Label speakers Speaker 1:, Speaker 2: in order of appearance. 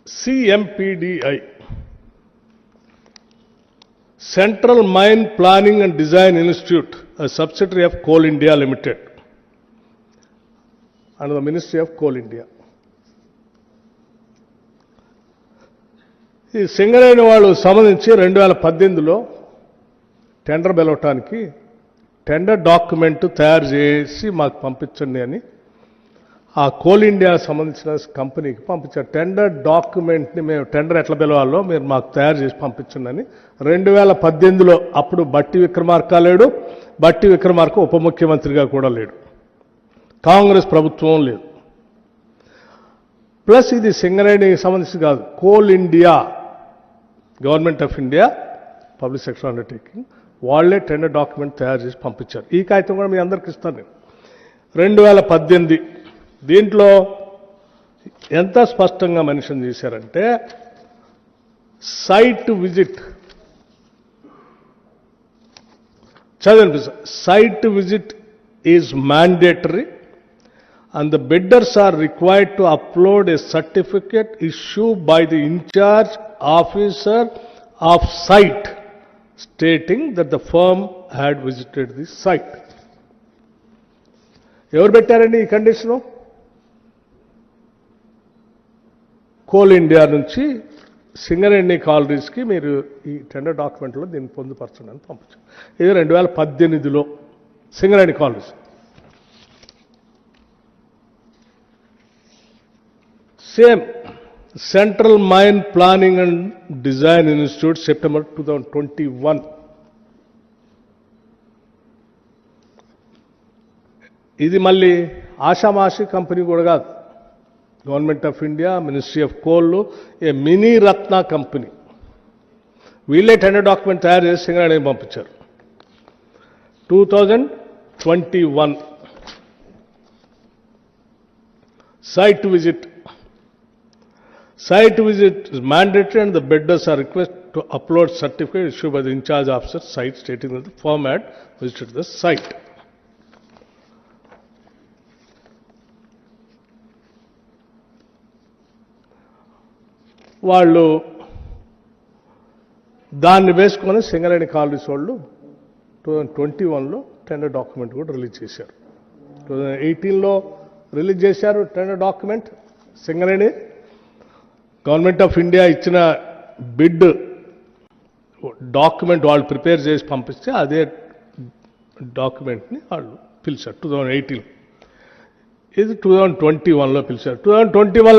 Speaker 1: CMPDI, Central Mine Planning and Design Institute, a subsidiary of Coal India Limited, under the Ministry of Coal India. ఈ సింగరేణి వాళ్ళు సంబంధించి 2018లో tender పిలవటానికి tender document తయారు చేసి మాకు పంపించండి అని ఆ కోల్ ఇండియా సంబంధించిన కంపెనీకి పంపించారు. టెండర్ డాక్యుమెంట్ని మేము టెండర్ ఎట్లా పిలవాలో మీరు మాకు తయారు చేసి పంపించండి అని 2018లో అప్పుడు బట్టి విక్రమార్క లేడు, బట్టి విక్రమార్క ఉప ముఖ్యమంత్రిగా కూడా లేడు, కాంగ్రెస్ ప్రభుత్వం లేదు. ప్లస్ ఇది సింగరేణికి సంబంధించి కాదు, coal India, government of India public sector undertaking, వాళ్లే టెండర్ డాక్యుమెంట్ తయారు చేసి పంపించారు. ఈ కాగితం కూడా మీ అందరికి ఇస్తాను నేను. 2018 దీంట్లో ఎంత స్పష్టంగా మెన్షన్ చేశారంటే, సైట్ విజిట్ చదివినిపిస్తారు. Site visit is mandatory and the bidders are required to upload a certificate issued by the in-charge officer of site stating that the firm had visited the site. ఎవరు పెట్టారండి ఈ condition? Coal India నుంచి సింగరేణి కాలరీస్కి మీరు ఈ tender డాక్యుమెంట్లో దీన్ని పొందుపరచండి అని పంపించారు. ఇది 2018లో Singareni collieries. Same central mine planning and design institute September 2021. ఇది మళ్ళీ ఆషామాషి కంపెనీ కూడా కాదు, government of India, ministry of coal, a mini Ratna company. వీళ్ళే టెండర్ డాక్యుమెంట్ తయారు చేసి సింగరేణికి పంపించారు. 2021 site visit. Site visit is mandatory and the bidders are requested to upload certificate issued by the in-charge officer site stating that the firm had visited the site. వాళ్ళు దాన్ని వేసుకొని Singareni collieries వాళ్ళు 2021లో tender document కూడా release చేశారు. 2018లో release చేశారు tender document. Singareni government of India ఇచ్చిన bid document వాళ్ళు prepare చేసి పంపిస్తే అదే డాక్యుమెంట్ని వాళ్ళు పిలిచారు 2018. ఇది 2021లో పిలిచారు. 2021